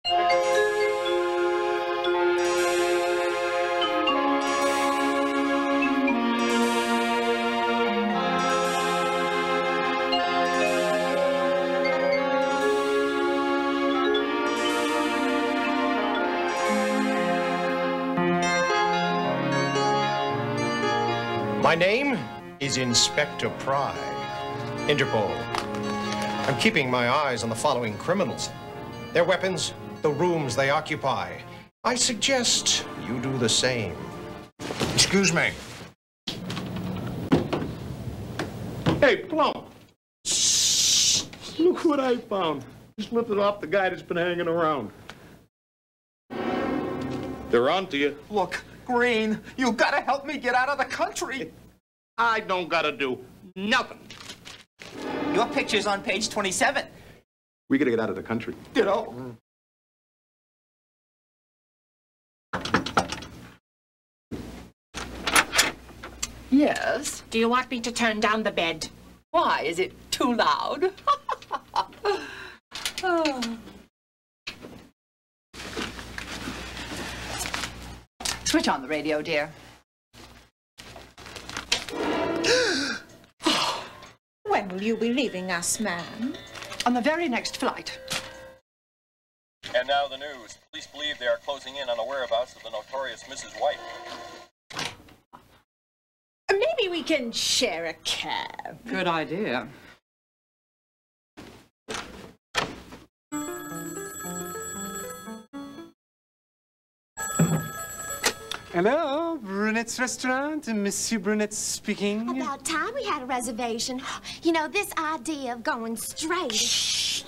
My name is Inspector Pry, Interpol. I'm keeping my eyes on the following criminals. Their weapons, the rooms they occupy. I suggest you do the same. Excuse me. Hey, Plum. Look what I found. Just lifted off the guy that's been hanging around. They're on to you. Look, Green, you gotta help me get out of the country. I don't gotta do nothing. Your picture's on page 27. We gotta get out of the country. Ditto. Yes? Do you want me to turn down the bed? Why? Is it too loud? Oh. Switch on the radio, dear. When will you be leaving us, ma'am? On the very next flight. And now the news. Police believe they are closing in on the whereabouts of the notorious Mrs. White. Maybe we can share a cab. Good idea. Hello, Brunette's restaurant. Monsieur Brunette speaking. About time we had a reservation. You know, this idea of going straight... Shh.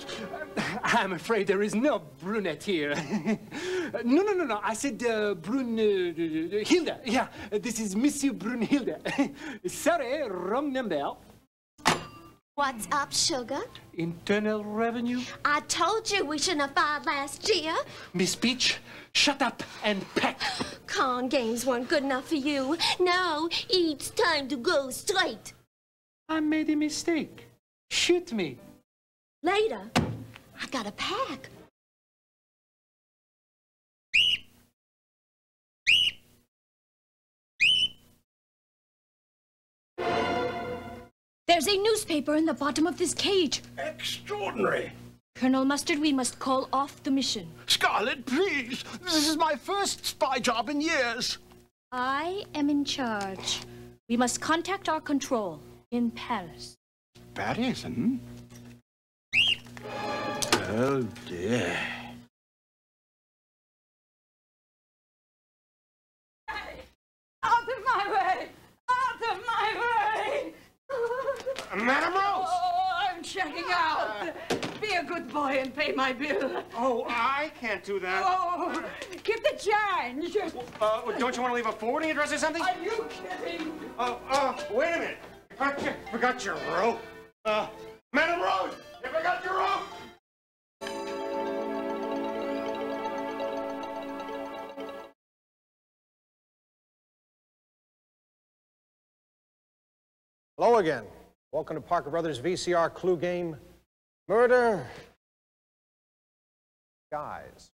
I'm afraid there is no brunette here. No. I said Hilda. Yeah, this is Monsieur Brunhilde. Sorry, wrong number. What's up, sugar? Internal revenue? I told you we shouldn't have filed last year. Miss Peach, shut up and pack. Con games weren't good enough for you. Now, it's time to go straight. I made a mistake. Shoot me. Later, I gotta pack. There's a newspaper in the bottom of this cage. Extraordinary. Colonel Mustard, we must call off the mission. Scarlet, please. This is my first spy job in years. I am in charge. We must contact our control in Paris. Paris, hmm? Oh, dear. Out of my way! Out of my way! Madam Rose! Oh, I'm checking out. Be a good boy and pay my bill. Oh, I can't do that. Oh, keep the change. Don't you want to leave a forwarding address or something? Are you kidding? Wait a minute. You forgot your rope. Madam Rose, you forgot your rope. Hello again. Welcome to Parker Brothers' VCR clue game, Murder. Guys.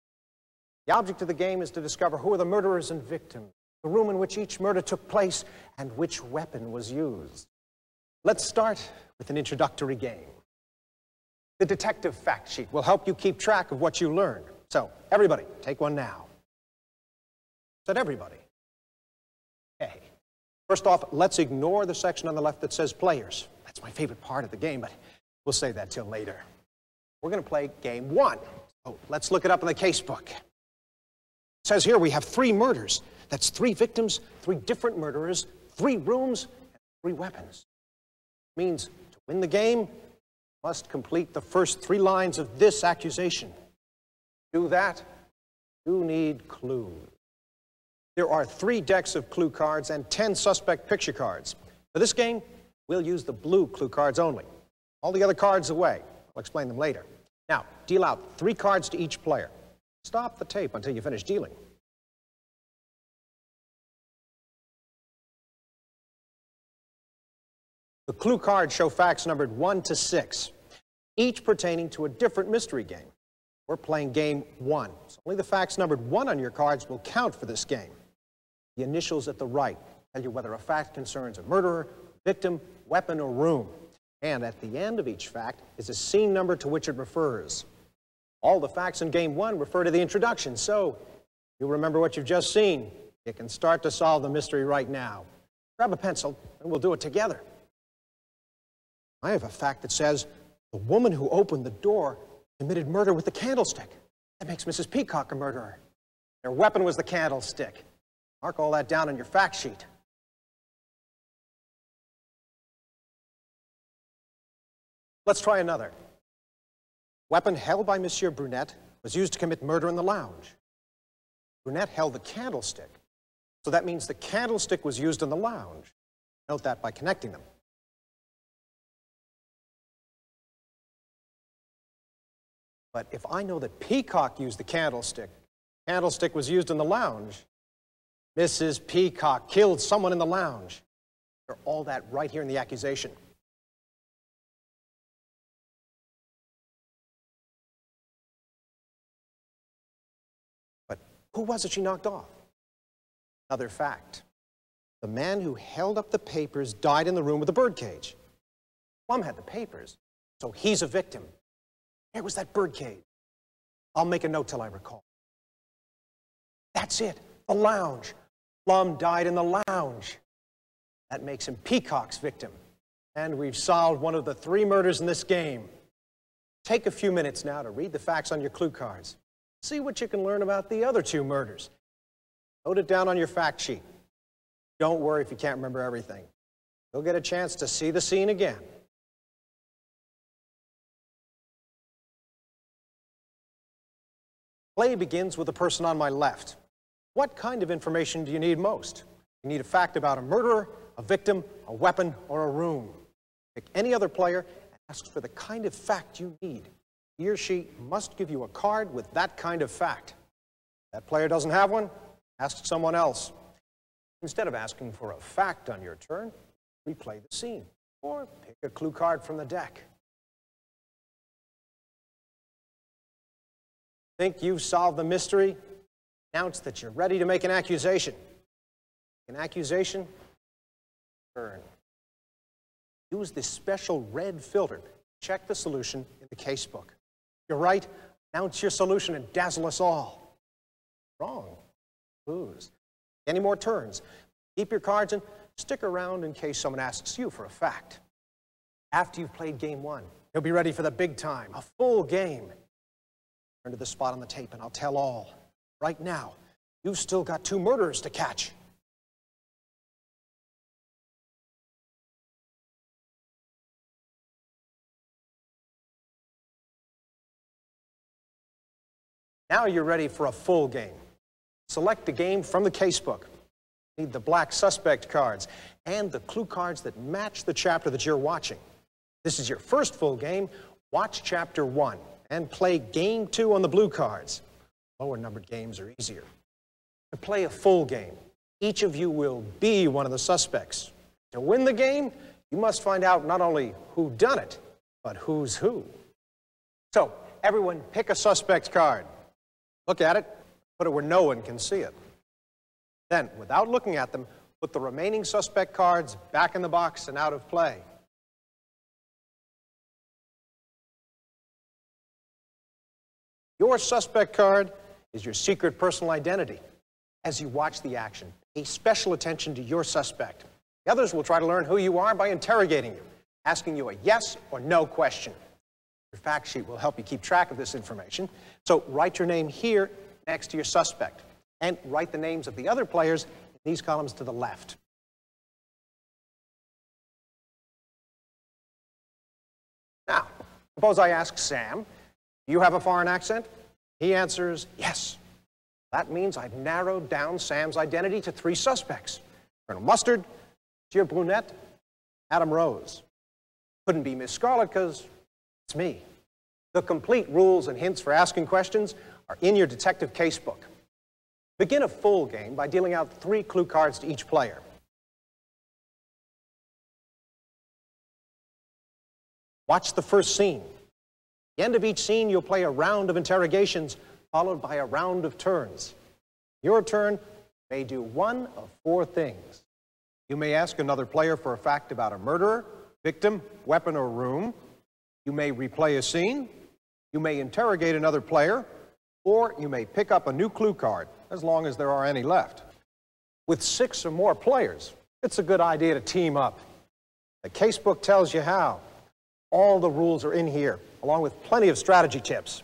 The object of the game is to discover who are the murderers and victims, the room in which each murder took place, and which weapon was used. Let's start with an introductory game. The detective fact sheet will help you keep track of what you learned. So, everybody, take one now. Said everybody. Okay. First off, let's ignore the section on the left that says players. That's my favorite part of the game, but we'll save that till later. We're going to play game one. So let's look it up in the case book. It says here we have 3 murders. That's 3 victims, 3 different murderers, 3 rooms, and 3 weapons. It means to win the game, you must complete the first 3 lines of this accusation. To do that, you need clues. There are 3 decks of clue cards and 10 suspect picture cards. For this game, we'll use the blue clue cards only. All the other cards away. I'll explain them later. Now, deal out 3 cards to each player. Stop the tape until you finish dealing. The clue cards show facts numbered 1 to 6, each pertaining to a different mystery game. We're playing game 1. So only the facts numbered 1 on your cards will count for this game. The initials at the right tell you whether a fact concerns a murderer, victim, weapon, or room. And at the end of each fact is a scene number to which it refers. All the facts in game 1 refer to the introduction, so you remember what you've just seen. You can start to solve the mystery right now. Grab a pencil, and we'll do it together. I have a fact that says the woman who opened the door committed murder with the candlestick. That makes Mrs. Peacock a murderer. Their weapon was the candlestick. Mark all that down on your fact sheet. Let's try another. Weapon held by Monsieur Brunette was used to commit murder in the lounge. Brunette held the candlestick, so that means the candlestick was used in the lounge. Note that by connecting them. But if I know that Peacock used the candlestick was used in the lounge, Mrs. Peacock killed someone in the lounge. They're all that right here in the accusation. But who was it she knocked off? Another fact. The man who held up the papers died in the room with the birdcage. Plum had the papers, so he's a victim. Where was that birdcage? I'll make a note till I recall. That's it, the lounge. Plum died in the lounge. That makes him Peacock's victim. And we've solved one of the 3 murders in this game. Take a few minutes now to read the facts on your clue cards. See what you can learn about the other 2 murders. Note it down on your fact sheet. Don't worry if you can't remember everything. You'll get a chance to see the scene again. Play begins with the person on my left. What kind of information do you need most? You need a fact about a murderer, a victim, a weapon, or a room. Pick any other player and ask for the kind of fact you need. He or she must give you a card with that kind of fact. If that player doesn't have one, ask someone else. Instead of asking for a fact on your turn, replay the scene or pick a clue card from the deck. Think you've solved the mystery? Announce that you're ready to make an accusation. An accusation? Turn. Use this special red filter. Check the solution in the casebook. If you're right, announce your solution and dazzle us all. Wrong. Lose. Any more turns? Keep your cards and stick around in case someone asks you for a fact. After you've played game 1, you'll be ready for the big time, a full game. Turn to the spot on the tape and I'll tell all. Right now, you've still got 2 murderers to catch. Now you're ready for a full game. Select a game from the casebook. You need the black suspect cards and the clue cards that match the chapter that you're watching. This is your first full game. Watch chapter 1 and play game 2 on the blue cards. Lower numbered games are easier. To play a full game, each of you will be one of the suspects. To win the game, you must find out not only who done it, but who's who. So, everyone pick a suspect card. Look at it, put it where no one can see it. Then, without looking at them, put the remaining suspect cards back in the box and out of play. Your suspect card is your secret personal identity. As you watch the action, pay special attention to your suspect. The others will try to learn who you are by interrogating you, asking you a yes or no question. Your fact sheet will help you keep track of this information. So write your name here next to your suspect, and write the names of the other players in these columns to the left. Now, suppose I ask Sam, do you have a foreign accent? He answers, yes. That means I've narrowed down Sam's identity to 3 suspects. Colonel Mustard, Monsieur Brunette, Adam Rose. Couldn't be Miss Scarlet because it's me. The complete rules and hints for asking questions are in your detective casebook. Begin a full game by dealing out 3 clue cards to each player. Watch the first scene. the end of each scene, you'll play a round of interrogations, followed by a round of turns. Your turn may do one of 4 things. You may ask another player for a fact about a murderer, victim, weapon, or room. You may replay a scene. You may interrogate another player, or you may pick up a new clue card, as long as there are any left. With 6 or more players, it's a good idea to team up. The casebook tells you how. All the rules are in here, along with plenty of strategy tips.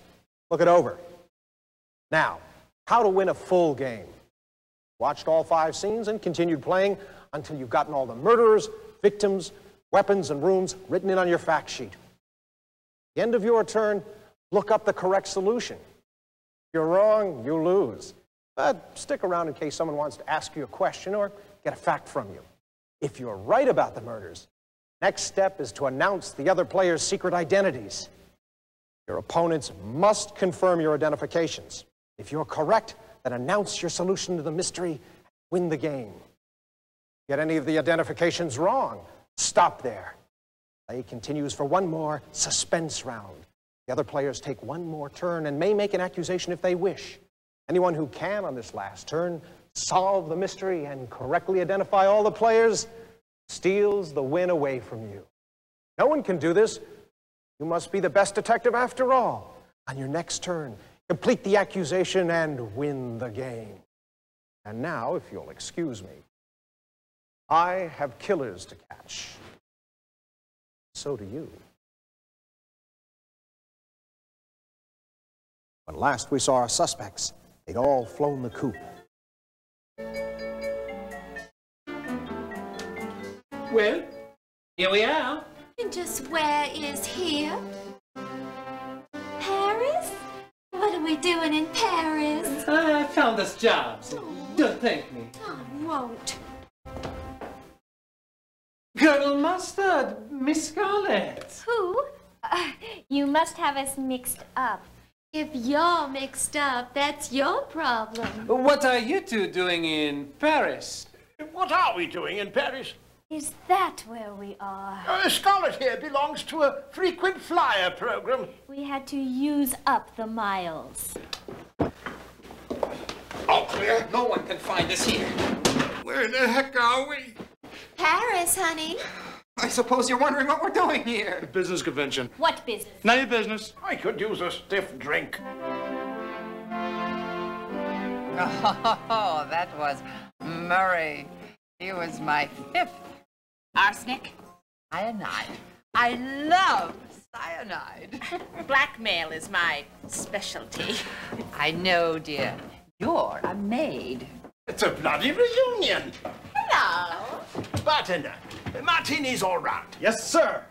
Look it over. Now, how to win a full game. Watched all 5 scenes and continued playing until you've gotten all the murderers, victims, weapons, and rooms written in on your fact sheet. At the end of your turn, look up the correct solution. If you're wrong, you lose. But stick around in case someone wants to ask you a question or get a fact from you. If you're right about the murders, next step is to announce the other players' secret identities. Your opponents must confirm your identifications. If you're correct, then announce your solution to the mystery and win the game. Get any of the identifications wrong, stop there. Play continues for one more suspense round. The other players take one more turn and may make an accusation if they wish. Anyone who can on this last turn solve the mystery and correctly identify all the players steals the win away from you. No one can do this. You must be the best detective after all. On your next turn, complete the accusation and win the game. And now, if you'll excuse me, I have killers to catch. So do you. When last we saw our suspects, they'd all flown the coop. Well, here we are. And just where is here? Paris? What are we doing in Paris? I found us jobs. Don't thank me. I won't. Colonel Mustard, Miss Scarlett. Who? You must have us mixed up. If you're mixed up, that's your problem. What are you two doing in Paris? What are we doing in Paris? Is that where we are? Scarlett here belongs to a frequent flyer program. We had to use up the miles. All clear. No one can find us here. Where the heck are we? Paris, honey. I suppose you're wondering what we're doing here. Business convention. What business? None of your business. I could use a stiff drink. Oh, that was Murray. He was my 5th. Arsenic? Cyanide. I love cyanide. Blackmail is my specialty. I know, dear. You're a maid. It's a bloody reunion. Hello. Bartender, martinis all round. Yes, sir.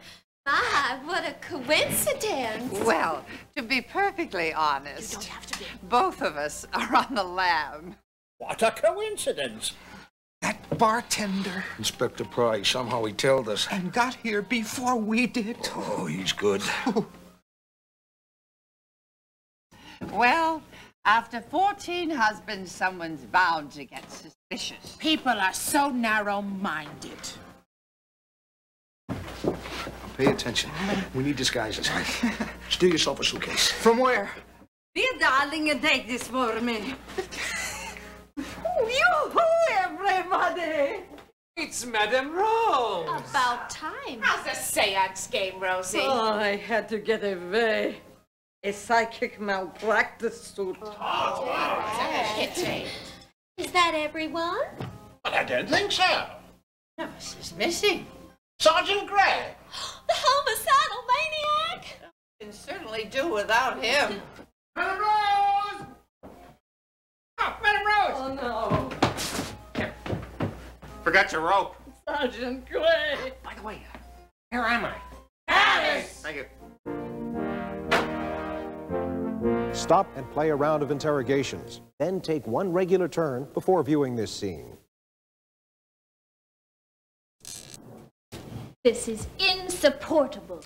My, what a coincidence. Well, to be perfectly honest, You don't have to be. both of us are on the lam. What a coincidence. That bartender. Inspector Price, somehow he told us. And got here before we did. Oh, he's good. Well, after 14 husbands, someone's bound to get suspicious. People are so narrow-minded. Pay attention. We need disguises. Steal yourself a suitcase. From where? Be a darling and take this for me. Yoo-hoo, everybody! It's Madame Rose. About time. How's the seance game, Rosie? Oh, I had to get away. A psychic malpractice suit. Is that everyone? But I don't think so. No, she's missing. Sergeant Gray. The homicidal maniac! Can certainly do without him. Madam Rose! Oh, Madam Rose! Oh, no. Forgot your rope. Sergeant Gray. By the way, where am I? Alice! Thank you. Stop and play a round of interrogations. Then take one regular turn before viewing this scene. This is insupportable.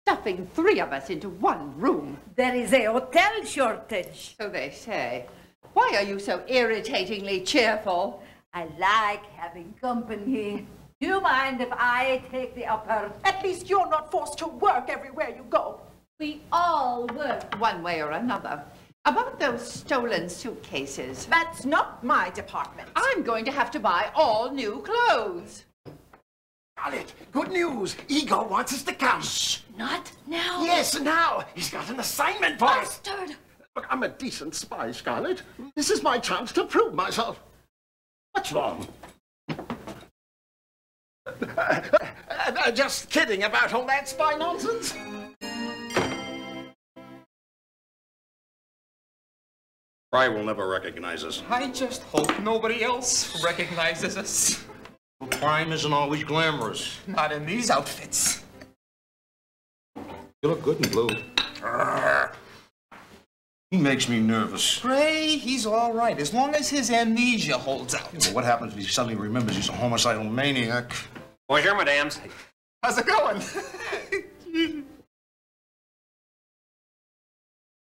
Stuffing 3 of us into one room. There is a hotel shortage. So they say. Why are you so irritatingly cheerful? I like having company. Do you mind if I take the upper? At least you're not forced to work everywhere you go. We all were. One way or another. About those stolen suitcases. That's not my department. I'm going to have to buy all new clothes. Scarlet, good news. Igor wants us to come. Shh, not now. Yes, now. He's got an assignment for us. Bastard. Look, I'm a decent spy, Scarlet. This is my chance to prove myself. What's wrong? Just kidding about all that spy nonsense. Fry will never recognize us. I just hope nobody else recognizes us. Crime isn't always glamorous. Not in these outfits. You look good in blue. He makes me nervous. Gray, he's all right, as long as his amnesia holds out. Yeah, but what happens if he suddenly remembers he's a homicidal maniac? Bonjour, madams. How's it going?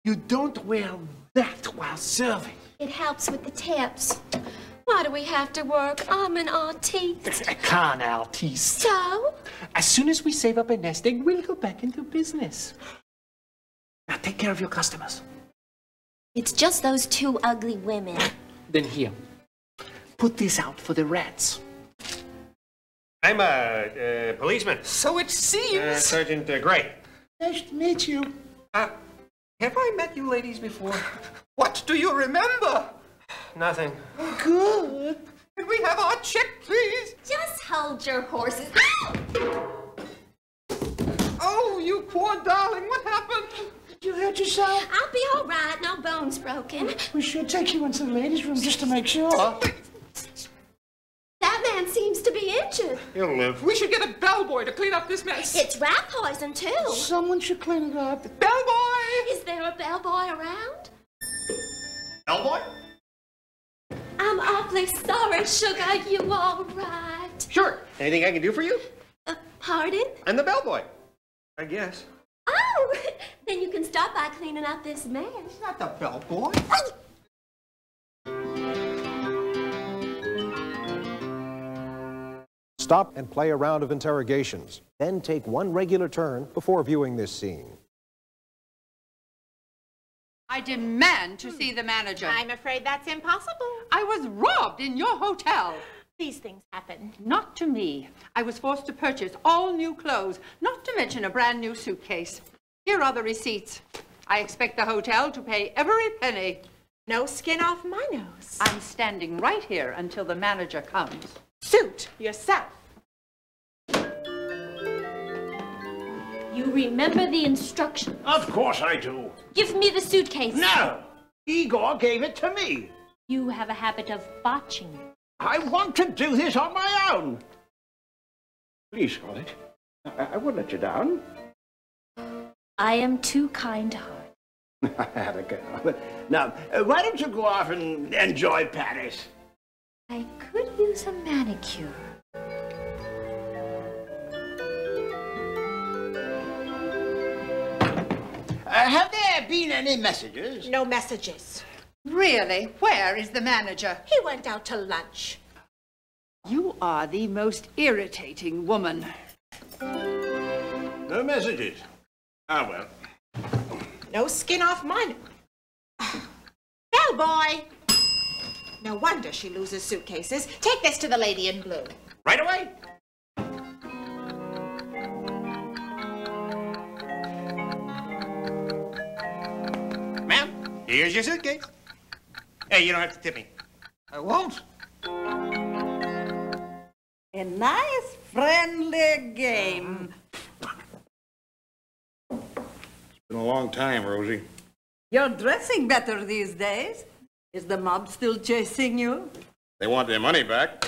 You don't wear that while serving. It helps with the tips. Why do we have to work? I'm an artiste. A con artiste. So? As soon as we save up a nest egg, we'll go back into business. Now take care of your customers. It's just those two ugly women. Then here, put this out for the rats. I'm a policeman. So it seems. Sergeant Gray. Nice to meet you. Have I met you ladies before? What do you remember? Nothing. Good. Can we have our check, please? Just hold your horses. Oh, you poor darling, what happened? Did you hurt yourself? I'll be all right. No bones broken. We should take you into the ladies' room just to make sure. That man seems to be injured. He'll live. We should get a bellboy to clean up this mess. It's rat poison, too. Someone should clean it up. Bellboy! Is there a bellboy around? Bellboy? I'm awfully sorry, Sugar. You all right? Sure. Anything I can do for you? Pardon? I'm the bellboy. I guess. Oh, then you can start by cleaning up this mess. He's not the bellboy. Stop and play a round of interrogations. Then take one regular turn before viewing this scene. I demand to see the manager. I'm afraid that's impossible. I was robbed in your hotel. These things happen. Not to me. I was forced to purchase all new clothes, not to mention a brand new suitcase. Here are the receipts. I expect the hotel to pay every penny. No skin off my nose. I'm standing right here until the manager comes. Suit yourself. You remember the instructions. Of course I do. Give me the suitcase. No! Igor gave it to me. You have a habit of botching. I want to do this on my own. Please, Scarlet. I won't let you down. I am too kind-hearted. I had a girl. Now, why don't you go off and enjoy Paris? I could use a manicure. Have there been any messages? No messages. Really? Where is the manager? He went out to lunch. You are the most irritating woman. No messages. Ah, well. No skin off my nose. Bellboy! No wonder she loses suitcases. Take this to the lady in blue. Right away. Ma'am, here's your suitcase. Hey, you don't have to tip me. I won't. A nice, friendly game. It's been a long time, Rosie. You're dressing better these days. Is the mob still chasing you? They want their money back.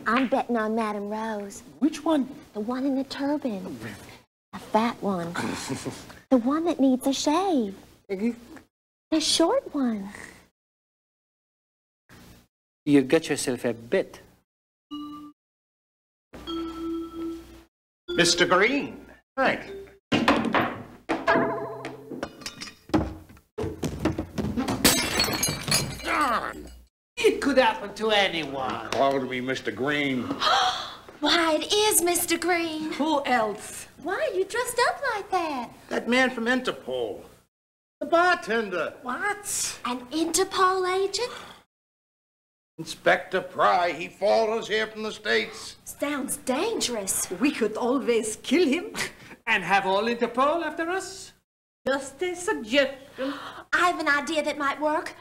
I'm betting on Madame Rose. Which one? The one in the turban. A fat one. The one that needs a shave. The short one. You got yourself a bet. Mr. Green. Right. Darn. It could happen to anyone. Called me Mr. Green. Why, it is Mr. Green. Who else? Why are you dressed up like that? That man from Interpol. The bartender. What? An Interpol agent? Inspector Pry. He follows here from the States. Sounds dangerous. We could always kill him. And have all Interpol after us? Just a suggestion. I have an idea that might work.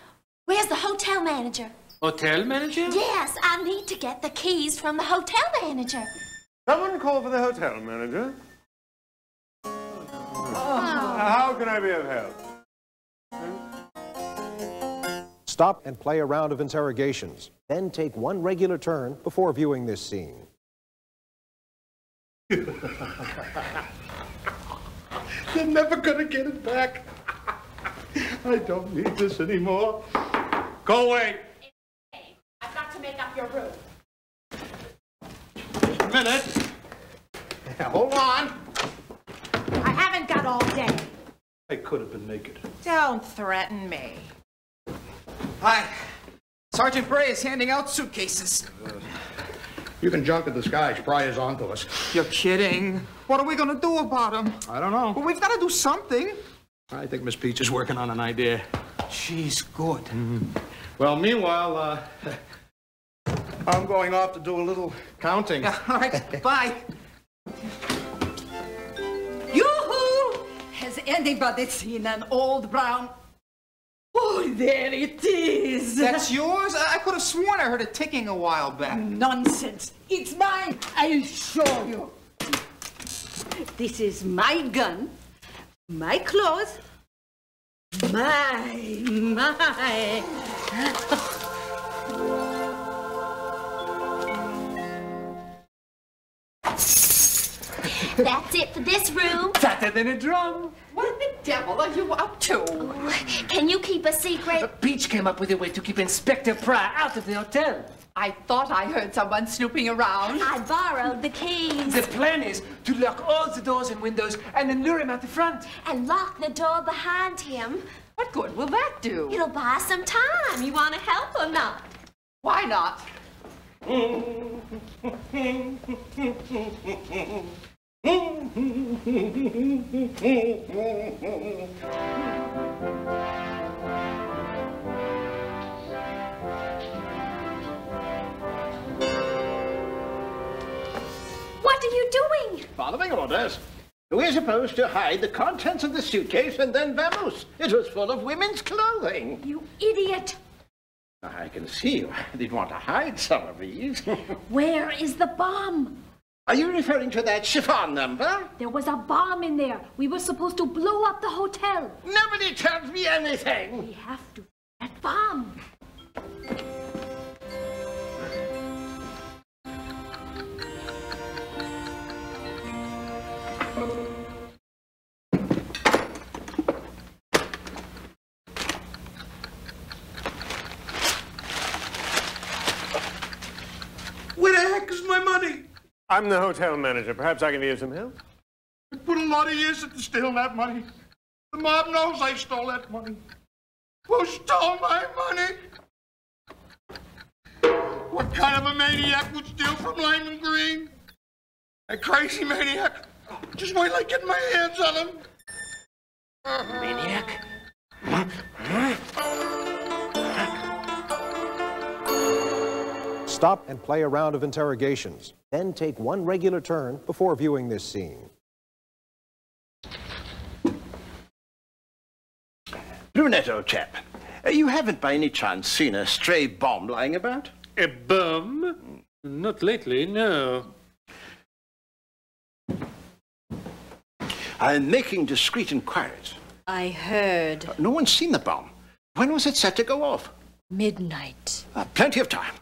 Where's the hotel manager? Hotel manager? Yes, I need to get the keys from the hotel manager. Someone call for the hotel manager. How can I be of help? Stop and play a round of interrogations. Then take one regular turn before viewing this scene. They're never gonna get it back. I don't need this anymore. Go away. I've got to make up your room. A minute. Hold on. I haven't got all day. I could have been naked. Don't threaten me. Hi. Sergeant Bray is handing out suitcases. You can junk at the skies. Pry is on to us. You're kidding. What are we gonna do about him? I don't know. Well, we've got to do something. I think Miss Peach is working on an idea. She's good. Well, meanwhile, I'm going off to do a little counting. All right, bye. Yoo-hoo! Has anybody seen an old brown... Oh, there it is. That's yours? I could have sworn I heard it ticking a while back. Nonsense. It's mine. I'll show you. This is my gun, my clothes, my. That's it for this room. Fatter than a drum. What the devil are you up to? Can you keep a secret? Peach came up with a way to keep Inspector Pry out of the hotel. I thought I heard someone snooping around. I borrowed the keys. The plan is to lock all the doors and windows and then lure him out the front. And lock the door behind him. What good will that do? It'll buy some time. You want to help or not? Why not? What are you doing? Following orders. We're supposed to hide the contents of the suitcase and then vamoose. It was full of women's clothing. You idiot. I can see you did want to hide some of these. Where is the bomb? Are you referring to that chiffon number? There was a bomb in there. We were supposed to blow up the hotel. Nobody tells me anything. We have to. That bomb. Where the heck is my money? I'm the hotel manager. Perhaps I can be of some help. It put a lot of years into stealing that money. The mob knows I stole that money. Who stole my money? What kind of a maniac would steal from Lyman Green? A crazy maniac. Just wait till I get my hands on him. Maniac? Stop and play a round of interrogations. Then take one regular turn before viewing this scene. Brunette, old chap, you haven't by any chance seen a stray bomb lying about? A bomb? Not lately, no. I'm making discreet inquiries. I heard. No one's seen the bomb. When was it set to go off? Midnight. Plenty of time.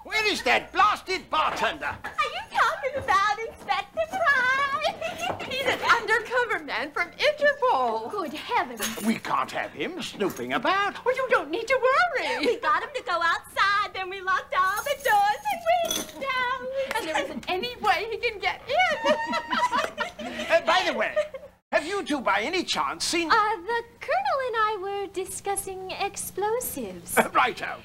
Where is that blasted bartender? Are you talking about Inspector Pry? He's an undercover man from Interpol. Good heavens. We can't have him snooping about. Well, you don't need to worry. We got him to go outside, then we locked all the doors and went down. And there isn't any way he can get in. By the way, have you two by any chance seen... The Colonel and I were discussing explosives. Righto.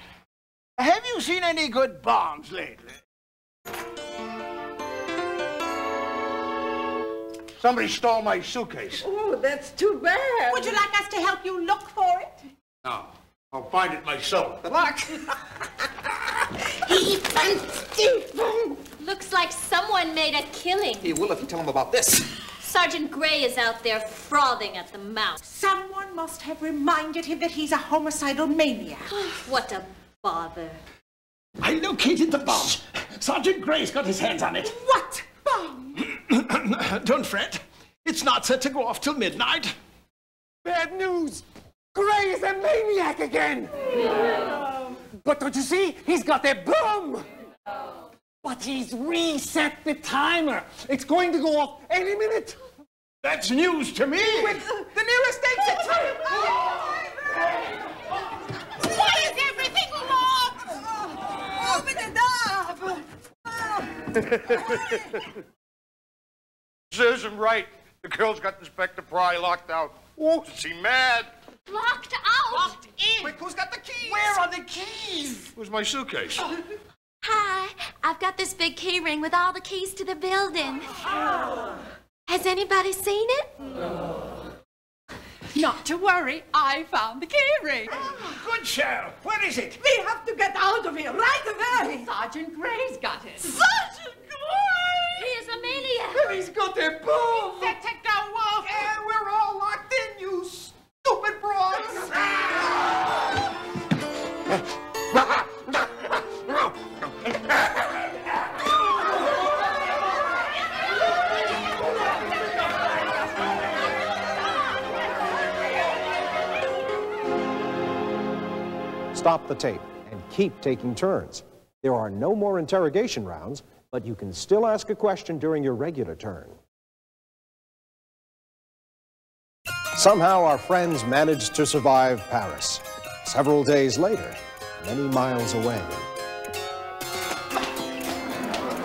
Have you seen any good bombs lately? Somebody stole my suitcase. Oh, that's too bad. Would you like us to help you look for it? No, I'll find it myself. Good luck. Looks like someone made a killing. He will if you tell him about this. Sergeant Gray is out there frothing at the mouth. Someone must have reminded him that he's a homicidal maniac. What a bother. I located the bomb. Sergeant Gray's got his hands on it. What bomb? Don't fret. It's not set to go off till midnight. Bad news! Gray is a maniac again! But don't you see? He's got that bomb! But he's reset the timer. It's going to go off any minute. That's news to me. With the nearest exit. Why is everything locked? Open it up! Says him right. The girl's got Inspector Pry locked out. Oh, is he mad? Locked out? Locked in. Quick, who's got the keys? Where are the keys? Where's my suitcase? Hi, I've got this big key ring with all the keys to the building. Has anybody seen it? Not to worry, I found the key ring. Good show. Where is it? We have to get out of here right away. Sergeant Gray's got it. Sergeant Gray! He is a maniac. He's got that bomb. Set to go off. And we're all locked in, you stupid broads. Stop the tape and keep taking turns. There are no more interrogation rounds, but you can still ask a question during your regular turn. Somehow our friends managed to survive Paris. Several days later, many miles away.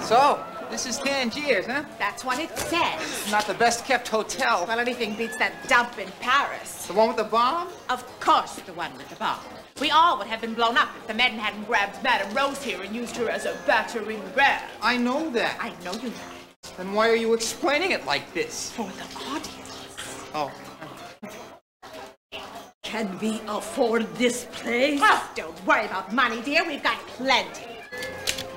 So, this is Tangiers, huh? That's what it says. Not the best kept hotel. Well, anything beats that dump in Paris. The one with the bomb? Of course, the one with the bomb. We all would have been blown up if the men hadn't grabbed Madame Rose here and used her as a battering ram. I know that. I know you know. Then why are you explaining it like this? For the audience. Oh. Can we afford this place? Oh, don't worry about money, dear. We've got plenty.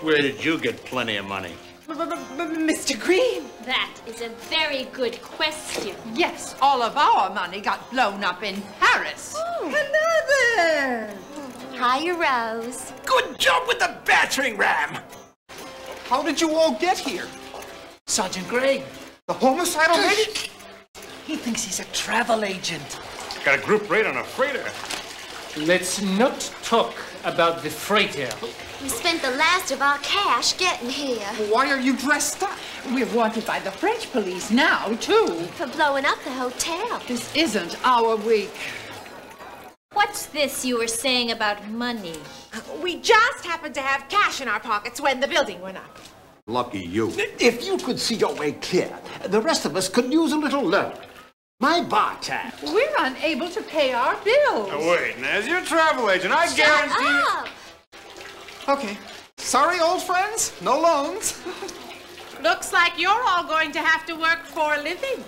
Where did you get plenty of money? Mr. Green. That is a very good question. Yes, all of our money got blown up in Paris. Another! Hiya, Rose. Good job with the battering ram. How did you all get here? Sergeant Gray. The homicidal lady? He thinks he's a travel agent. Got a group rate on a freighter. Let's not talk about the freighter. We spent the last of our cash getting here. Why are you dressed up? We're wanted by the French police now, too. For blowing up the hotel. This isn't our week. What's this you were saying about money? We just happened to have cash in our pockets when the building went up. Lucky you. If you could see your way clear, the rest of us could use a little loan. My bar tab. We're unable to pay our bills. Now wait, now, as your travel agent, I guarantee you... Up! Okay. Sorry, old friends. No loans. Looks like you're all going to have to work for a living.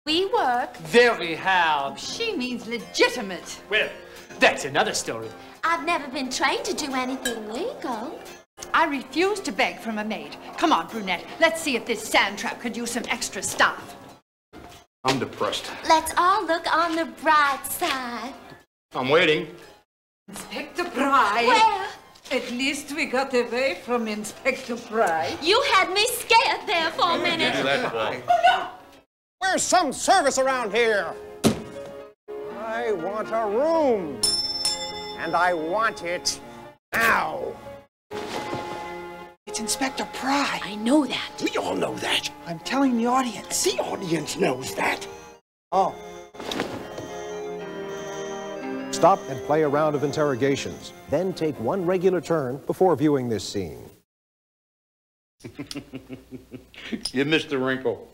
We work. Very hard. She means legitimate. Well, that's another story. I've never been trained to do anything legal. I refuse to beg from a maid. Come on, Brunette. Let's see if this sand trap could use some extra stuff. I'm depressed. Let's all look on the bright side. I'm waiting. Inspector Pry. Where? At least we got away from Inspector Pry. You had me scared there for a minute. Oh, no! Where's some service around here? I want a room. And I want it now. It's Inspector Pry. I know that. We all know that. I'm telling the audience. The audience knows that. Oh. Stop and play a round of interrogations. Then take one regular turn before viewing this scene. You missed the wrinkle.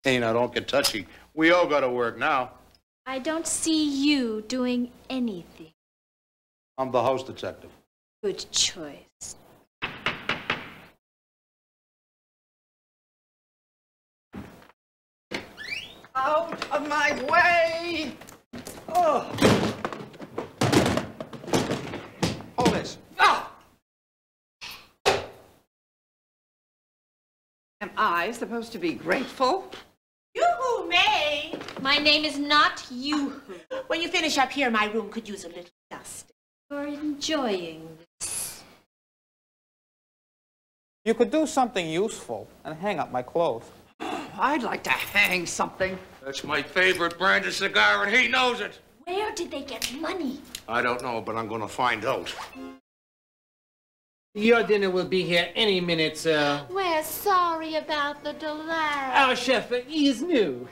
Hey, now don't get touchy. We all gotta work now. I don't see you doing anything. I'm the house detective. Good choice. Out of my way! Oh. Hold this. Oh! Am I supposed to be grateful? Yoo-hoo, May! My name is not Yoo-hoo. When you finish up here, my room could use a little dust. You're enjoying this. You could do something useful and hang up my clothes. I'd like to hang something. That's my favorite brand of cigar, and he knows it. Where did they get money? I don't know, but I'm going to find out. Your dinner will be here any minute, sir. We're sorry about the delay. Our chef is new.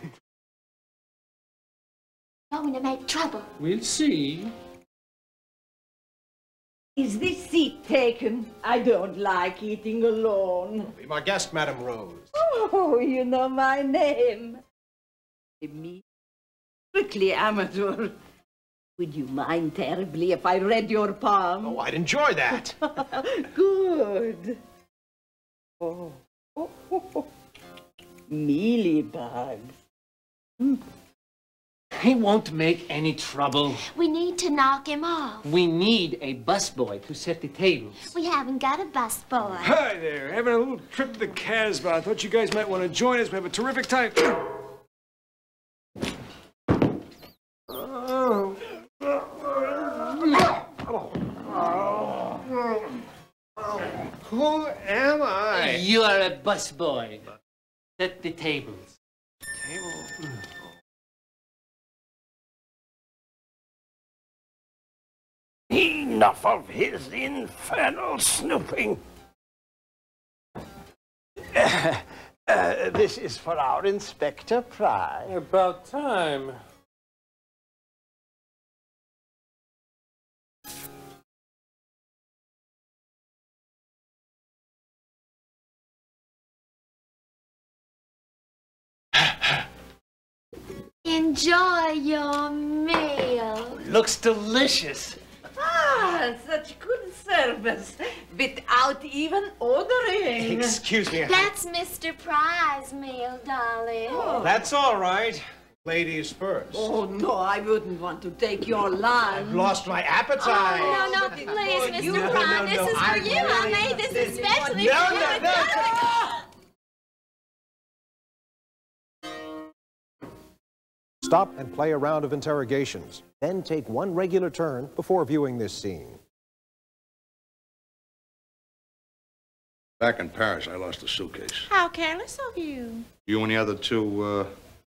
Going to make trouble. We'll see. Is this seat taken? I don't like eating alone. Be my guest, Madame Rose. Oh, you know my name. Me, strictly amateur. Would you mind terribly if I read your palm? Oh, I'd enjoy that. Good. Oh. Mealybugs. He won't make any trouble. We need to knock him off. We need a busboy to set the tables. We haven't got a busboy. Hi there. Having a little trip to the Casbah. I thought you guys might want to join us. We have a terrific time. Who am I? You are a busboy. Set the tables. Enough of his infernal snooping. This is for our Inspector Pry. About time. Enjoy your meal. Looks delicious. Ah, such good service, without even ordering. Excuse me. That's Mr. Pry's meal, darling. Oh. That's all right. Ladies first. Oh, no, I wouldn't want to take your lunch. I've lost my appetite. Oh, no, please, Mr. Pry, this is for you. I made this especially No, for you. no. Stop and play a round of interrogations. Then take one regular turn before viewing this scene. Back in Paris, I lost a suitcase. How careless of you. You and the other two,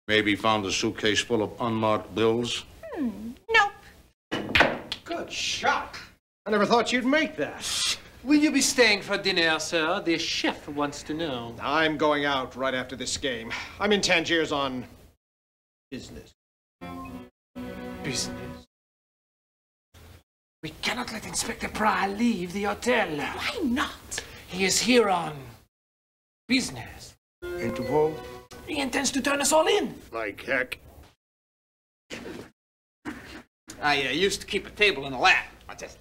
maybe found a suitcase full of unmarked bills? Nope. Good shot. I never thought you'd make that. Will you be staying for dinner, sir? The chef wants to know. I'm going out right after this game. I'm in Tangiers on business. Business? We cannot let Inspector Pry leave the hotel. Why not? He is here on business. Interpol? He intends to turn us all in. Like heck. I used to keep a table in the lab. What's this?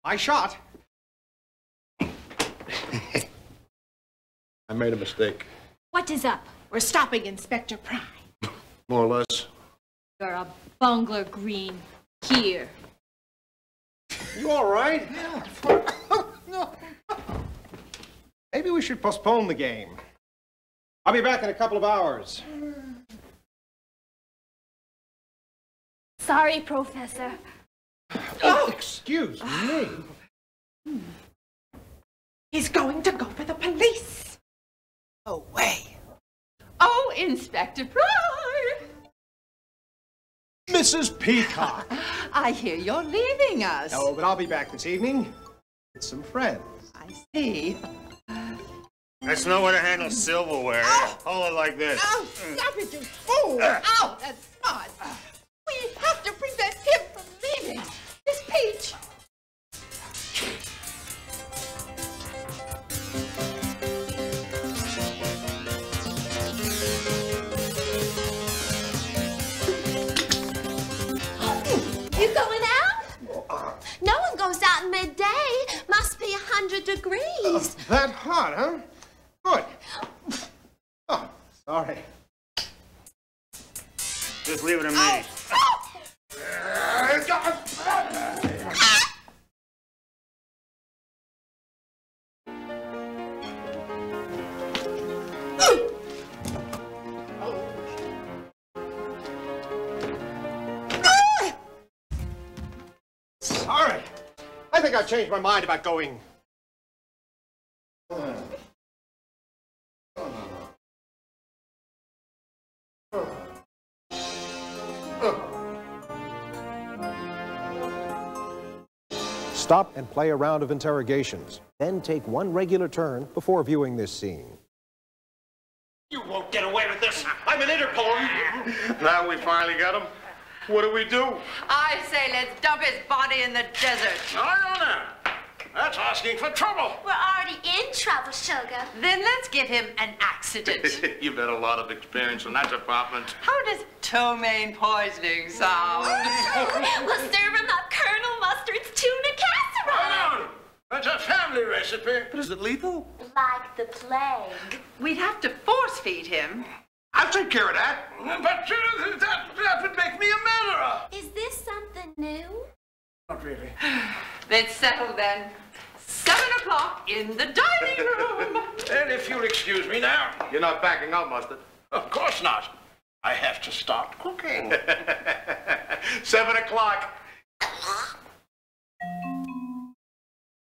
I shot. I made a mistake. What is up? We're stopping Inspector Pry. More or less. You're a bungler, Green. Here. You all right? No. Maybe we should postpone the game. I'll be back in a couple of hours. Sorry, Professor. Oh, excuse me. He's going to go for the police. Away. Oh, Inspector Pry! Mrs. Peacock. I hear you're leaving us. No, but I'll be back this evening with some friends. I see. That's no way to handle silverware. Hold it like this. Oh, stop it, you fool! Oh, that's smart. We have to prevent him from leaving. Miss Peach. You going out? No one goes out in midday. Must be 100 degrees. please. That hot, huh? Good. Oh, sorry. Just leave it to me. Sorry. I think I've changed my mind about going. Stop and play a round of interrogations. Then take one regular turn before viewing this scene. You won't get away with this. I'm an Interpol. Now we finally got him. What do we do? I say let's dump his body in the desert. I don't know. That's asking for trouble. We're already in trouble, sugar. Then let's give him an accident. You've had a lot of experience in that department. How does ptomaine poisoning sound? We'll serve him up Colonel Mustard's tuna casserole. That's a family recipe. But is it lethal? Like the plague. We'd have to force feed him. I'll take care of that. But that would make me a murderer. Is this something new? Not really. Let's settle then. 7 o'clock in the dining room. And if you'll excuse me now. You're not backing out, Mustard? Of course not. I have to start cooking. 7 o'clock.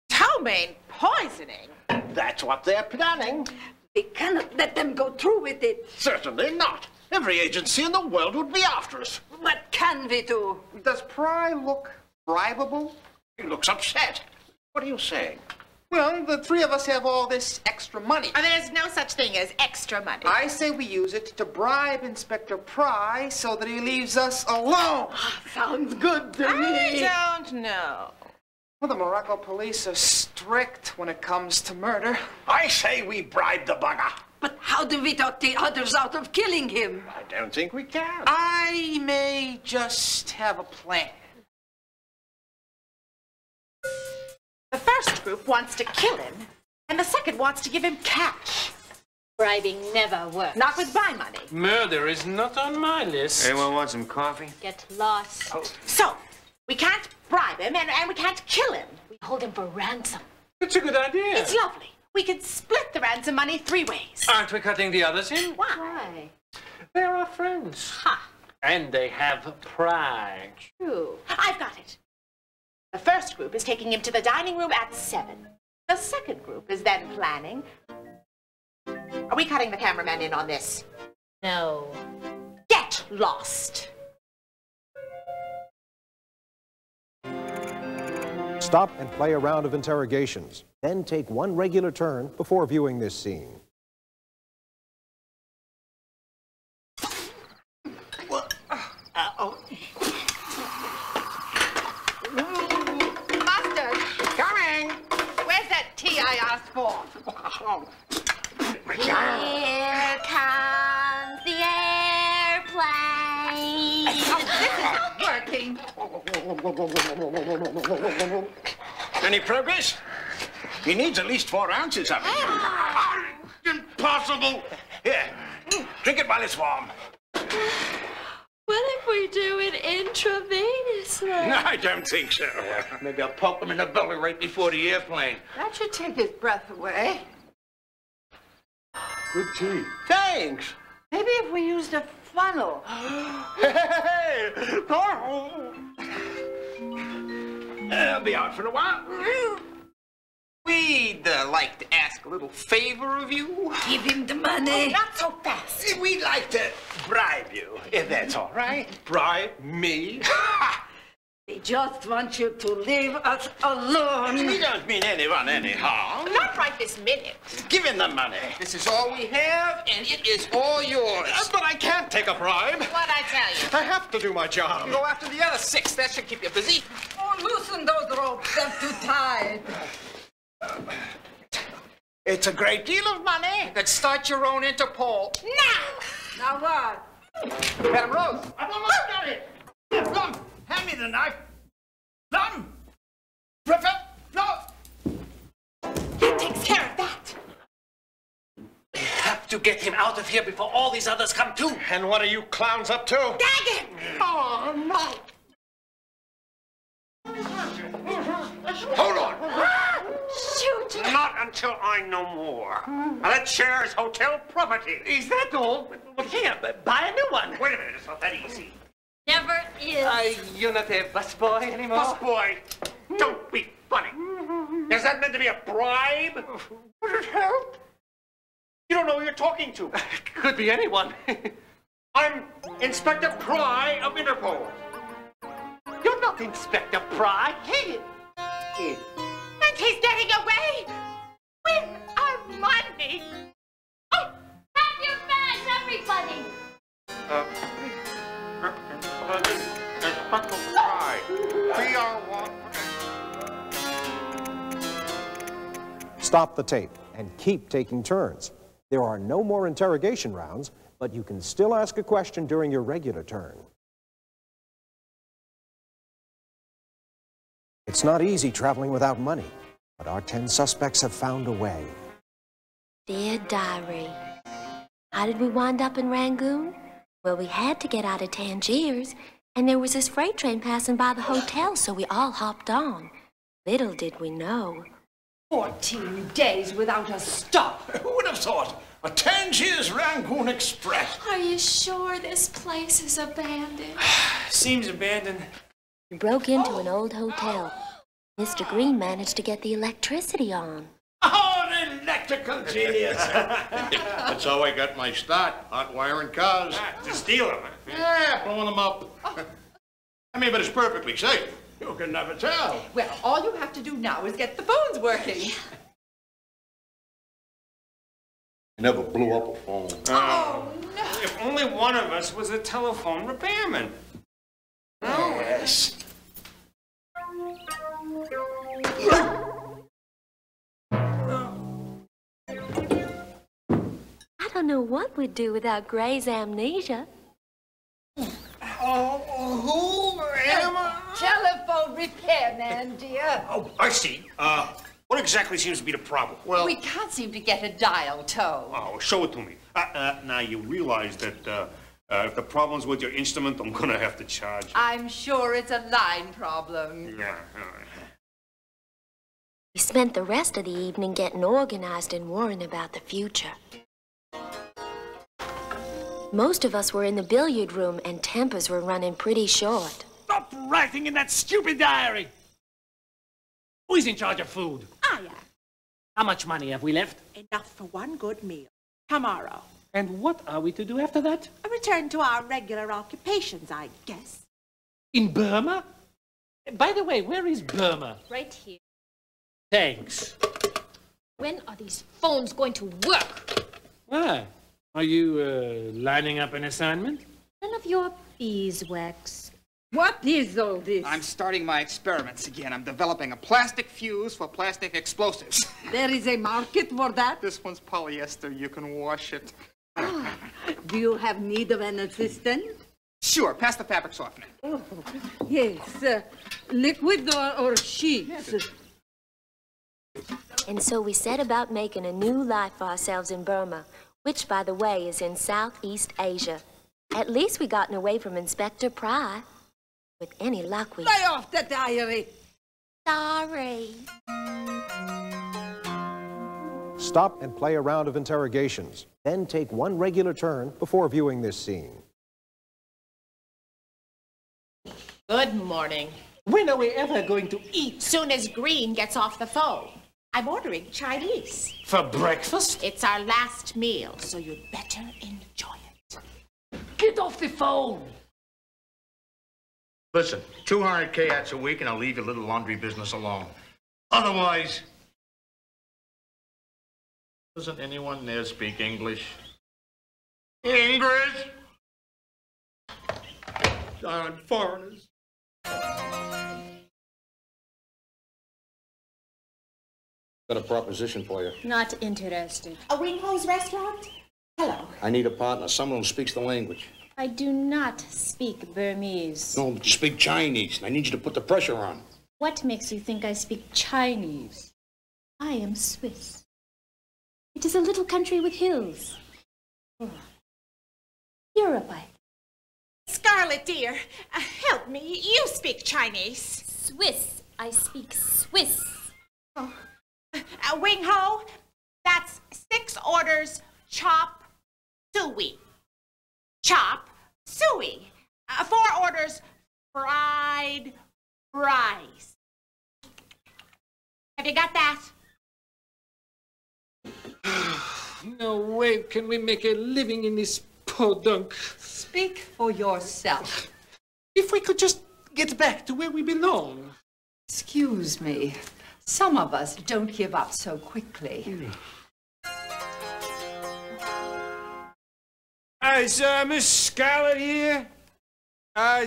Ptomaine poisoning? That's what they're planning. We cannot let them go through with it. Certainly not. Every agency in the world would be after us. What can we do? Does Pry look bribable? He looks upset. What are you saying? Well, the three of us have all this extra money. And there's no such thing as extra money. I say we use it to bribe Inspector Pry so that he leaves us alone. Sounds good to me. I don't know. Well, the Morocco police are strict when it comes to murder. I say we bribe the bugger. But how do we talk the others out of killing him? I don't think we can. I may just have a plan. The first group wants to kill him, and the second wants to give him cash. Bribing never works. Not with my money. Murder is not on my list. Anyone want some coffee? Get lost. So, we can't bribe him, and we can't kill him. We hold him for ransom. It's a good idea. It's lovely. We could split the ransom money 3 ways. Aren't we cutting the others in? Why? They're our friends. Ha! And they have pride. True. I've got it. The first group is taking him to the dining room at 7. The second group is then planning. Are we cutting the cameraman in on this? No. Get lost. Stop and play a round of interrogations. Then take one regular turn before viewing this scene. Mustard, Coming. where's that tea I asked for? Here comes the airplane. Oh, this isn't working. Any progress? He needs at least 4 ounces of it. Impossible. Here, drink it while it's warm. What if we do it intravenously? I don't think so. Maybe I'll poke him in the belly right before the airplane. That should take his breath away. Good tea. Thanks. Maybe if we used a funnel. Hey! I'll be out for a while. We'd like to ask a little favor of you. Give him the money. Not so fast. We'd like to bribe you, if that's all right. Bribe me? They just want you to leave us alone. We don't mean anyone any harm. Not right this minute. Give him the money. This is all we have, and it is all yours. But I can't take a bribe. What'd I tell you? I have to do my job. Go after the other 6. That should keep you busy. Oh, loosen those ropes. They're too tight. It's a great deal of money. Then start your own Interpol. Now what? Madam Rose. I've almost got it. Plum, hand me the knife. Plum. Griffith, no. That takes care of that. We have to get him out of here before all these others come too. And what are you clowns up to? Gag him! Oh, no. Hold on. Shoot! Not until I know more. Now, that chair is hotel property. Is that all? Well, here, buy a new one. Wait a minute, it's not that easy. Never is. You're not a busboy anymore? Busboy, don't be funny. Is that meant to be a bribe? Would it help? You don't know who you're talking to. Could be anyone. I'm Inspector Pry of Interpol. You're not Inspector Pry. And he's getting away with our money. Oh, pack your bags, everybody. Inspector Pry. We are one. Stop the tape and keep taking turns. There are no more interrogation rounds, but you can still ask a question during your regular turn. It's not easy traveling without money, but our 10 suspects have found a way. Dear Diary, how did we wind up in Rangoon? Well, we had to get out of Tangiers, and there was this freight train passing by the hotel, so we all hopped on. Little did we know. 14 days without a stop. Who would have thought? A Tangiers Rangoon Express. Are you sure this place is abandoned? Seems abandoned. We broke into an old hotel. Mr. Green managed to get the electricity on. Oh, an electrical genius. That's how I got my start, hot wiring cars. To steal them. Yeah, blowing them up. I mean, but it's perfectly safe. You can never tell. Well, all you have to do now is get the phones working. I never blew up a phone. Oh, no. If only one of us was a telephone repairman. Yes. I don't know what we'd do without Gray's amnesia. Oh, who am I? Telephone repairman, dear. Oh, I see. What exactly seems to be the problem? Well, We can't seem to get a dial tone. Oh, show it to me. Now, you realize that if the problem's with your instrument, I'm gonna have to charge you. I'm sure it's a line problem. Yeah. We spent the rest of the evening getting organized and worrying about the future. Most of us were in the billiard room, and tempers were running pretty short. Stop writing in that stupid diary! Who's in charge of food? I am. How much money have we left? Enough for one good meal. Tomorrow. And what are we to do after that? A return to our regular occupations, I guess. In Burma? By the way, where is Burma? Right here. Thanks. When are these phones going to work? Why? Are you lining up an assignment? None of your beeswax. What is all this? I'm starting my experiments again. I'm developing a plastic fuse for plastic explosives. There is a market for that? This one's polyester. You can wash it. Do you have need of an assistant? Sure, pass the fabric softener. Oh, yes. Liquid or sheets? And so we set about making a new life for ourselves in Burma, which, by the way, is in Southeast Asia. At least we gotten away from Inspector Pry. With any luck, we... Lay off the diary! Sorry. Stop and play a round of interrogations. Then take one regular turn before viewing this scene. Good morning. When are we ever going to eat? Soon as Green gets off the phone. I'm ordering Chinese. For breakfast? It's our last meal, so you'd better enjoy it. Get off the phone! listen, 200 K-ats a week and I'll leave your little laundry business alone. Otherwise, doesn't anyone there speak English? English? Darn foreigners. Got a proposition for you. Not interested. A Ringhose restaurant? Hello. I need a partner, someone who speaks the language. I do not speak Burmese. No, speak Chinese. I need you to put the pressure on. What makes you think I speak Chinese? I am Swiss. It is a little country with hills. Europe, I think. Scarlet, dear, help me. You speak Chinese. Swiss. I speak Swiss. Oh. Wing Ho, that's 6 orders chop suey. Chop suey. 4 orders fried rice. Have you got that? No way can we make a living in this podunk. Speak for yourself. If we could just get back to where we belong. Excuse me. Some of us don't give up so quickly. Is Miss Scarlett here? I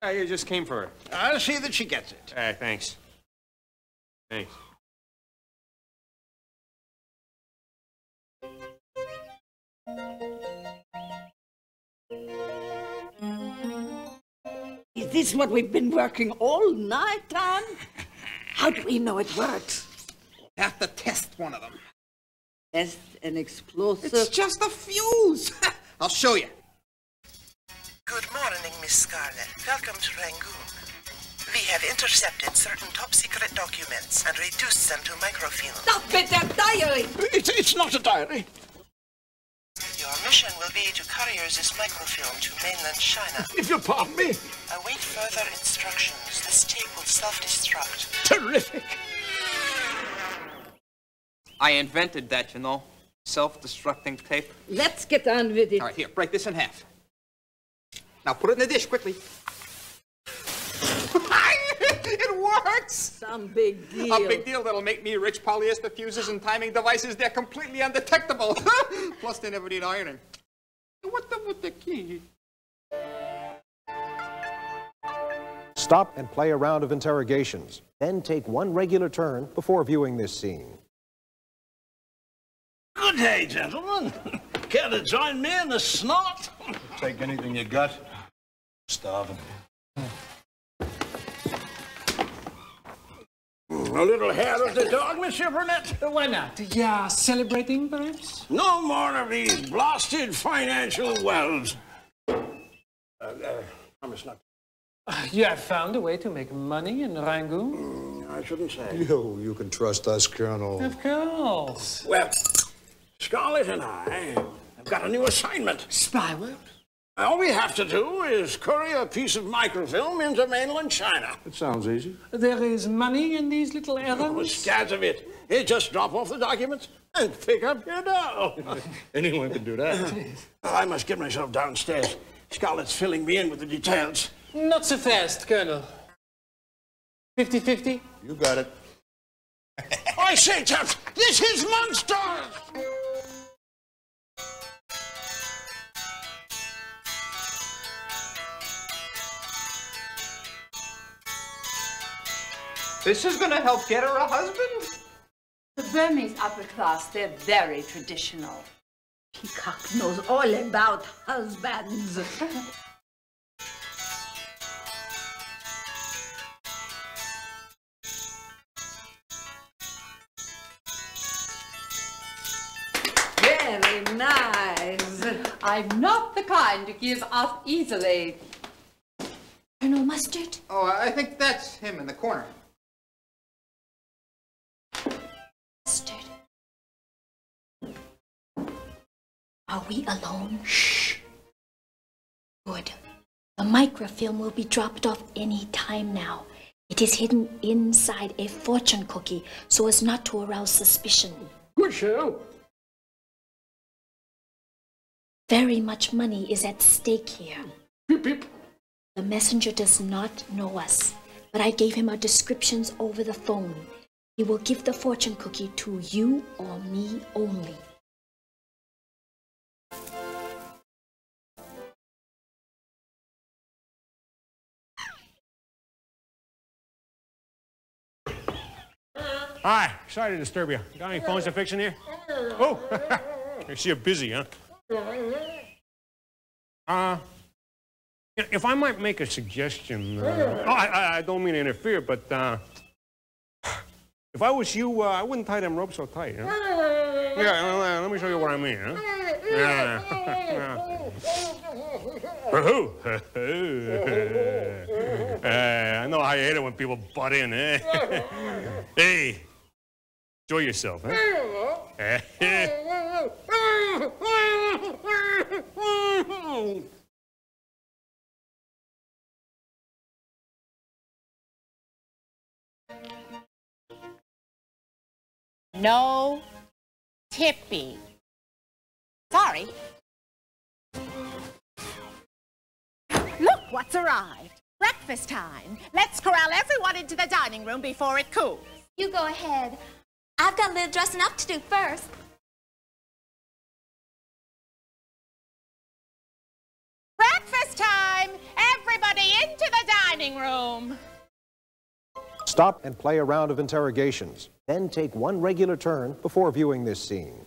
just came for her. I'll see that she gets it. Thanks. Thanks. Is this what we've been working all night on? How do we know it works? Have to test one of them. Test an explosive? It's just a fuse. I'll show you. Good morning, Miss Scarlett. Welcome to Rangoon. We have intercepted certain top-secret documents and reduced them to microfilm. Stop it, a diary! It's not a diary. Your mission will be to courier this microfilm to mainland China. If you'll pardon me. Await further instructions. This tape will self-destruct. Terrific. I invented that, you know. Self-destructing tape. Let's get on with it. All right, here, break this in half. Now put it in the dish, quickly. It works! Some big deal. A big deal that'll make me rich. Polyester fuses and timing devices, they're completely undetectable. Plus, they never need ironing. What with the key? Stop and play a round of interrogations. Then take one regular turn before viewing this scene. Good day, gentlemen. Care to join me in the snort? Take anything you got. Starving. A little hair of the dog, Monsieur Burnett? Why not? Yeah, celebrating, perhaps? No more of these blasted financial wells. Promise not. You have found a way to make money in Rangoon? I shouldn't say. You can trust us, Colonel. Of course. Well, Scarlett and I have got a new assignment. Spyware? All we have to do is courier a piece of microfilm into mainland China. It sounds easy. There is money in these little errands? Scads of it. You just drop off the documents and pick up your dough. Anyone can do that. I must get myself downstairs. Scarlett's filling me in with the details. Not so fast, Colonel. 50-50? You got it. I say, chaps, this is monster! This is gonna help get her a husband? The Burmese upper class, they're very traditional. Peacock knows all about husbands. Very nice. I'm not the kind to give up easily. Colonel Mustard? Oh, I think that's him in the corner. Mustard. Are we alone? Shh. Good. The microfilm will be dropped off any time now. It is hidden inside a fortune cookie so as not to arouse suspicion. Good show. Very much money is at stake here. Beep, beep. The messenger does not know us, but I gave him our descriptions over the phone. He will give the fortune cookie to you or me only. Hi, sorry to disturb you. Got any phones to fix in here? Oh, I see you're busy, huh? If I might make a suggestion, I don't mean to interfere, but If I was you, I wouldn't tie them ropes so tight, huh? Yeah, let me show you what I mean, huh? Yeah. I know how you hate it when people butt in, eh? Hey, enjoy yourself, huh? No tippy. Sorry. Look what's arrived. Breakfast time. Let's corral everyone into the dining room before it cools. You go ahead. I've got a little dressing up to do first. Breakfast time! Everybody into the dining room. Stop and play a round of interrogations. Then take one regular turn before viewing this scene.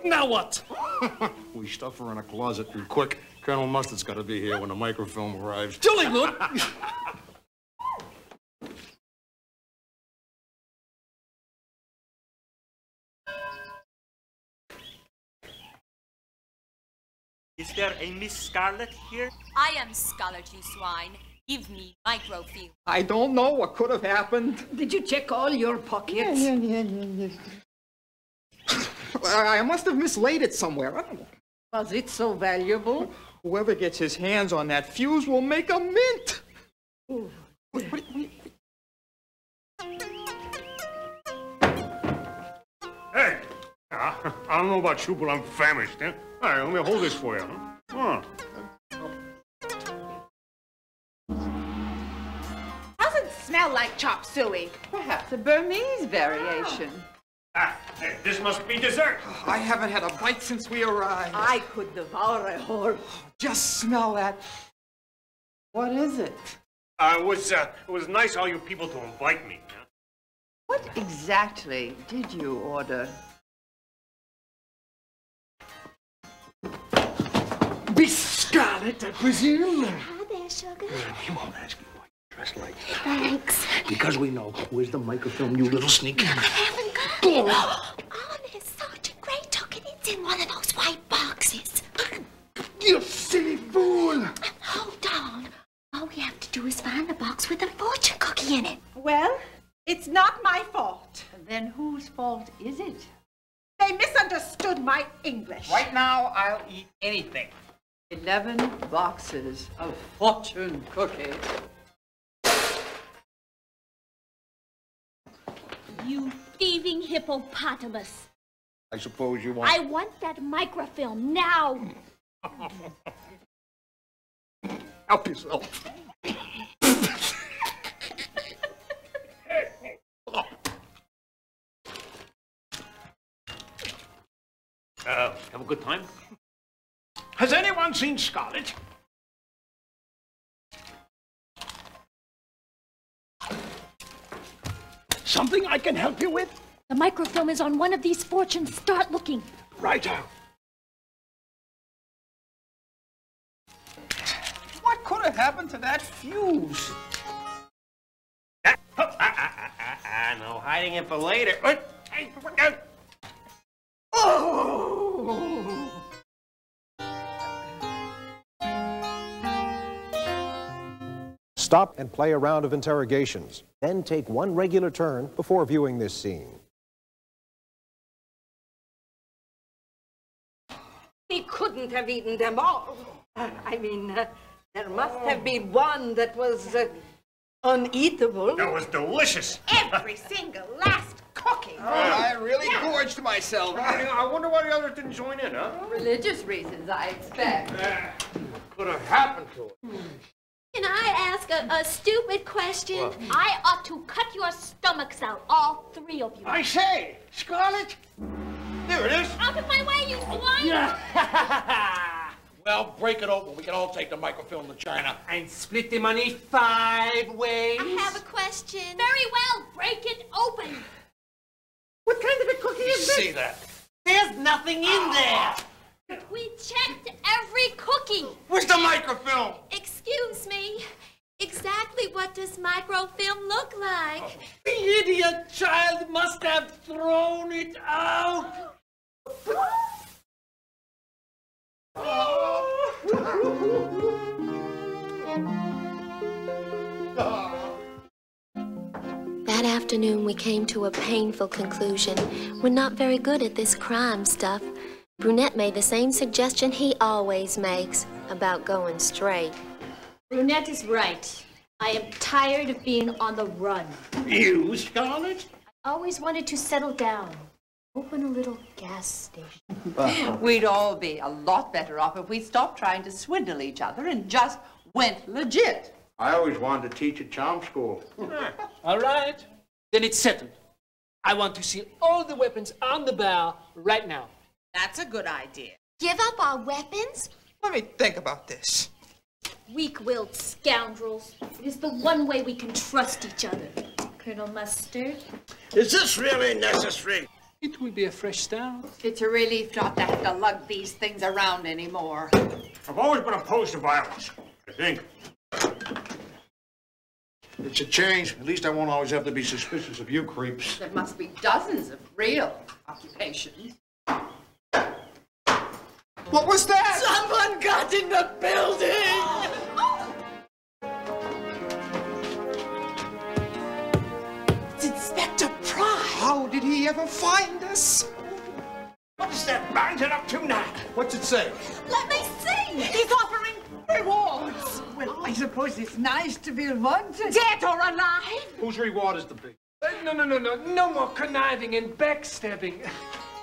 Now what? We stuff her in a closet and quick. Colonel Mustard's got to be here when the microfilm arrives. Jolly good. Is there a Miss Scarlet here? I am Scarlet, you swine. Give me microfilm. I don't know what could have happened. Did you check all your pockets? I must have mislaid it somewhere. Was it so valuable? Whoever gets his hands on that fuse will make a mint. Hey, I don't know about you, but I'm famished, huh? All right, let me hold this for you, huh? Doesn't smell like chop suey. Perhaps a Burmese variation. Hey, this must be dessert. I haven't had a bite since we arrived. I could devour a whole. Just smell that. What is it? It was nice all you people to invite me. Huh? What exactly did you order? Miss Scarlet, I presume. Hi there, sugar. He won't ask you why you dress like that. Thanks. Because we know. Where's the microfilm, you little sneak? I haven't got it. Oh, there's such a great token. It's in one of those white boxes. You silly fool! Hold on. All we have to do is find the box with the fortune cookie in it. Well, it's not my fault. Then whose fault is it? They misunderstood my English. Right now, I'll eat anything. 11 boxes of fortune cookies. You thieving hippopotamus. I suppose you want... I want that microfilm now. Help yourself. Have a good time? Has anyone seen Scarlet? Something I can help you with? The microfilm is on one of these fortunes. Start looking. Righto. What could have happened to that fuse? No hiding it for later. Oh! Stop and play a round of interrogations. Then take one regular turn before viewing this scene. He couldn't have eaten them all. I mean, there must have been one that was uneatable. That was delicious. Every single last cookie. Oh, I really gorged myself. I wonder why the others didn't join in, huh? Religious reasons, I expect. Could have happened to it. Can I ask a stupid question? What? I ought to cut your stomachs out, all three of you. I say, Scarlet. There it is. Out of my way, you swine! Well, break it open. We can all take the microfilm to China. And split the money 5 ways. I have a question. Very well, break it open. What kind of a cookie is this? See that? There's nothing in there. We checked every cookie. Where's the microfilm? Excuse me. Exactly what does microfilm look like? The idiot child must have thrown it out. That afternoon, we came to a painful conclusion. We're not very good at this crime stuff. Brunette made the same suggestion he always makes about going straight. Brunette is right. I am tired of being on the run. You, Scarlett? I always wanted to settle down. Open a little gas station. We'd all be a lot better off if we stopped trying to swindle each other and just went legit. I always wanted to teach at charm school. All right. Then it's settled. I want to see all the weapons on the bar right now. That's a good idea. Give up our weapons? Let me think about this. Weak-willed scoundrels. It is the one way we can trust each other. Colonel Mustard? Is this really necessary? It will be a fresh start. It's a relief not to have to lug these things around anymore. I've always been opposed to violence, I think. It's a change. At least I won't always have to be suspicious of you creeps. There must be dozens of real occupations. What was that? Someone got in the building! It's Inspector Pride. How did he ever find us? What is that mountain up to now? What's it say? Let me see! He's offering rewards. Well, I suppose it's nice to be wanted. Dead or alive. Whose reward is the big? No more conniving and backstabbing.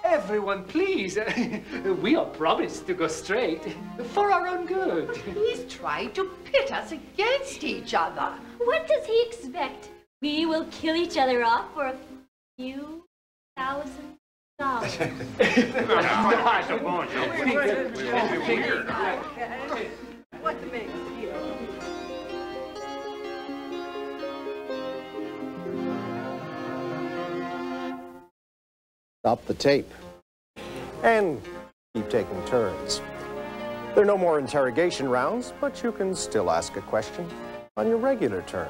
Everyone, please. We are promised to go straight for our own good. He's tried to pit us against each other. What does he expect? We will kill each other off for a few $1,000. What the big deal? Stop the tape. And keep taking turns. There are no more interrogation rounds, but you can still ask a question on your regular turn.